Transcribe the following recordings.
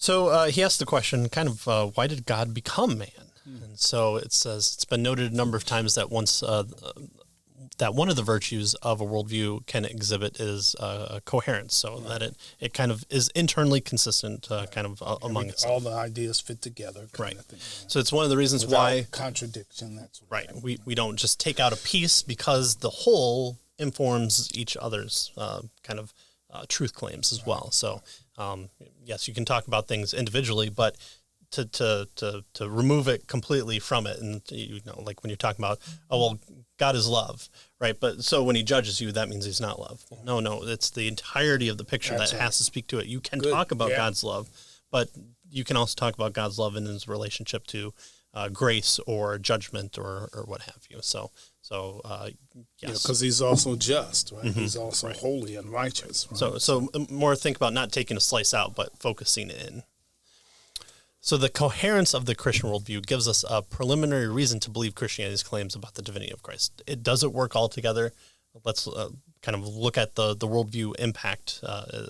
So he asked the question, kind of, why did God become man? And so it says, it's been noted a number of times that once that one of the virtues of a worldview can exhibit is coherence, so that it kind of is internally consistent, kind of among itself. All the ideas fit together. Right. Of thing, yeah. So it's one of the reasons Without why contradiction. That's right. We don't just take out a piece, because the whole informs each other's kind of truth claims as well. So yes, you can talk about things individually, but to remove it completely from it, and like when you're talking about, oh well, God is love, right? But so when he judges you, that means he's not love. No, it's the entirety of the picture that has to speak to it. You can talk about God's love, but you can also talk about God's love in his relationship to grace or judgment or what have you. So yes, because he's also just, right? Mm-hmm. He's also holy and righteous. Right? So more think about not taking a slice out, but focusing in. So the coherence of the Christian worldview gives us a preliminary reason to believe Christianity's claims about the divinity of Christ. It doesn't work all together. Let's kind of look at the worldview impact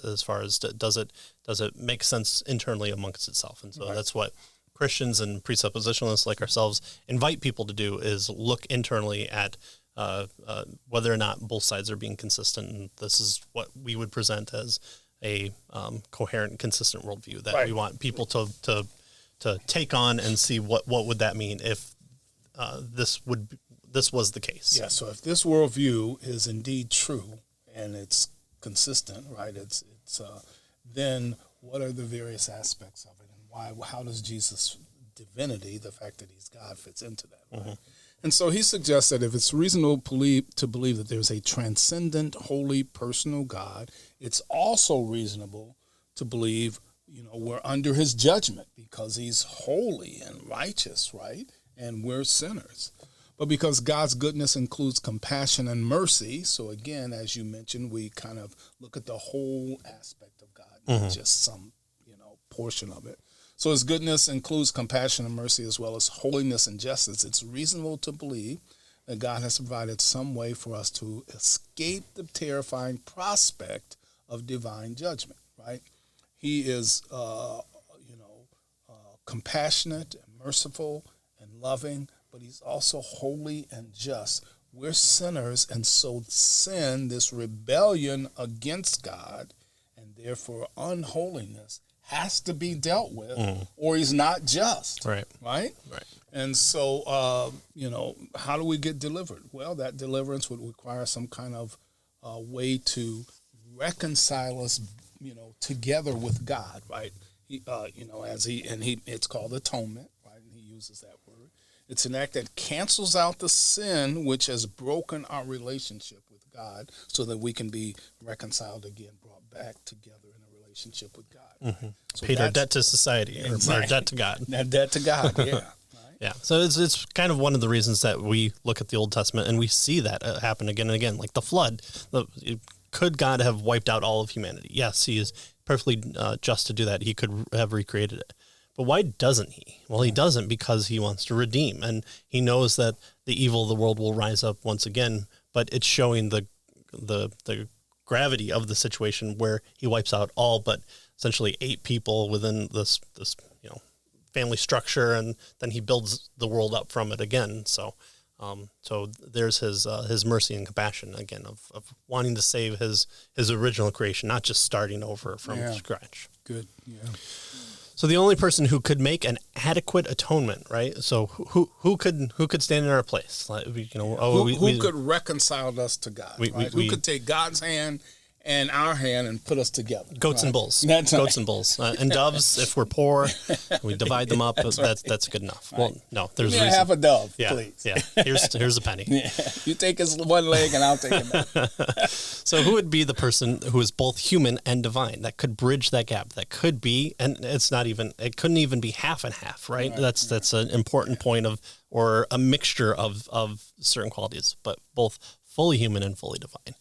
as far as does it make sense internally amongst itself. And so that's what Christians and presuppositionalists like ourselves invite people to do, is look internally at whether or not both sides are being consistent. And this is what we would present as a coherent, consistent worldview that we want people to take on and see what would that mean if this was the case. Yeah. So if this worldview is indeed true and it's consistent, right? It's then what are the various aspects of it, and why? How does Jesus' divinity, the fact that he's God, fits into that? Right? Mm-hmm. And so he suggests that if it's reasonable to believe that there's a transcendent, holy, personal God, it's also reasonable to believe, we're under his judgment because he's holy and righteous, right? And we're sinners. But because God's goodness includes compassion and mercy, so again, as you mentioned, we kind of look at the whole aspect of God, not just some, portion of it. So his goodness includes compassion and mercy as well as holiness and justice. It's reasonable to believe that God has provided some way for us to escape the terrifying prospect of divine judgment, right? He is, compassionate and merciful and loving, but he's also holy and just. We're sinners, and so sin, this rebellion against God, and therefore unholiness, has to be dealt with, or he's not just. Right. And so, how do we get delivered? Well, that deliverance would require some kind of way to reconcile us, together with God, right? It's called atonement, right? And he uses that word. It's an act that cancels out the sin which has broken our relationship with God, so that we can be reconciled again, brought back together in a relationship with God. Mm-hmm. So paid our debt to society, or our debt to God. That debt to God, yeah. Right? Yeah, so it's kind of one of the reasons that we look at the Old Testament and we see that happen again and again, like the flood. Could God have wiped out all of humanity? Yes, he is perfectly just to do that. He could have recreated it. But why doesn't he? Well, he doesn't because he wants to redeem, and he knows that the evil of the world will rise up once again, but it's showing the gravity of the situation where he wipes out all but essentially 8 people within this family structure, and then he builds the world up from it again. So there's his mercy and compassion again of wanting to save his original creation, not just starting over from scratch. Good. Yeah. So the only person who could make an adequate atonement, right? So who could stand in our place? Who could reconcile us to God? Who could take God's hand and our hand and put us together? Goats and bulls. That's goats and bulls. And doves, if we're poor, we divide them up. That's good enough. Right. Well, no, there's a reason. Half a dove, please. Yeah, here's a penny. Yeah. You take his one leg and I'll take another. So who would be the person who is both human and divine that could bridge that gap? That could be, and it couldn't even be half and half, right? That's an important point or a mixture of certain qualities, but both fully human and fully divine.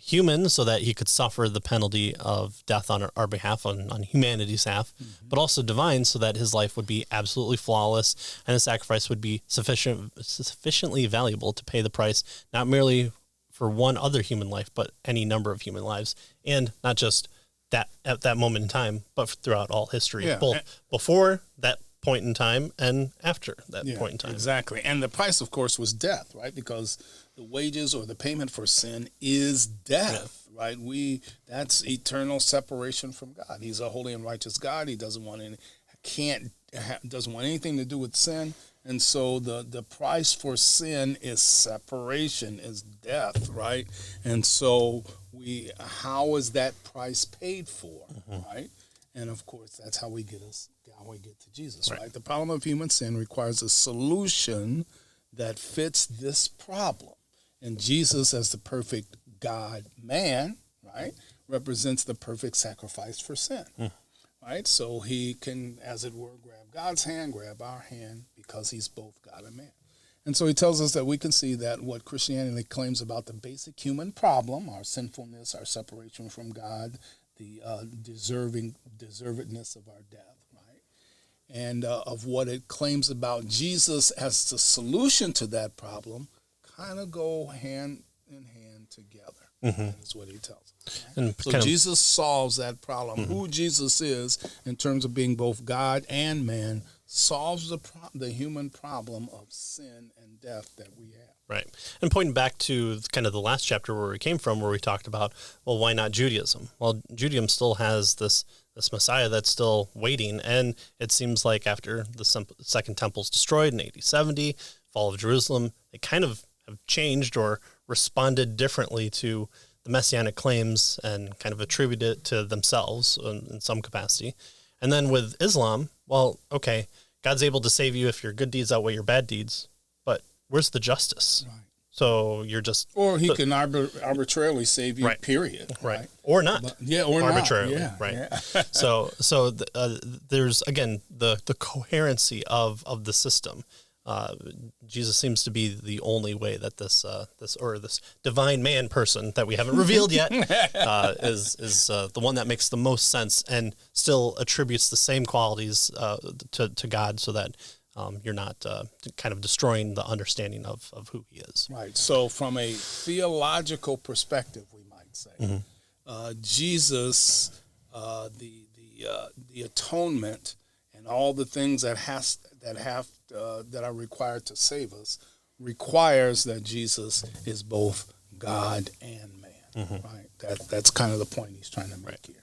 Human, so that he could suffer the penalty of death on our behalf, on humanity's half, but also divine, so that his life would be absolutely flawless and his sacrifice would be sufficiently valuable to pay the price, not merely for one other human life, but any number of human lives, and not just that at that moment in time, but throughout all history, Yeah. both before that point in time and after that point in time. Exactly. And the price, of course, was death, right? Because the wages or the payment for sin is death, right? That's eternal separation from God. He's a holy and righteous God. He doesn't want doesn't want anything to do with sin. And so the price for sin is separation, is death, right? And so how is that price paid for, right? And of course, that's how we get to Jesus, right? The problem of human sin requires a solution that fits this problem. And Jesus, as the perfect God-man, right, represents the perfect sacrifice for sin, right? So he can, as it were, grab God's hand, grab our hand, because he's both God and man. And so he tells us that we can see that what Christianity claims about the basic human problem, our sinfulness, our separation from God, the deservedness of our death, right? And of what it claims about Jesus as the solution to that problem kind of go hand in hand together. That's what he tells us. Right? And so Jesus solves that problem. Who Jesus is in terms of being both God and man solves the human problem of sin and death that we have. Right. And pointing back to kind of the last chapter where we came from, where we talked about, well, why not Judaism? Well, Judaism still has this Messiah that's still waiting. And it seems like after the Second Temple's destroyed in AD 70, fall of Jerusalem, they kind of have changed or responded differently to the messianic claims and kind of attributed it to themselves in some capacity. And then with Islam, well, okay, God's able to save you if your good deeds outweigh your bad deeds, but where's the justice? Right. So you're just... Or he can arbitrarily save you, period. Right. Or not. Or arbitrarily. Not. Right. Yeah. So there's, again, the coherency of the system. Jesus seems to be the only way that this divine man person that we haven't revealed yet is the one that makes the most sense and still attributes the same qualities to God, so that you're not kind of destroying the understanding of who he is. Right. So from a theological perspective, we might say, Jesus, the atonement and all the things that are required to save us requires that Jesus is both God and man. Right. That's kind of the point he's trying to make here.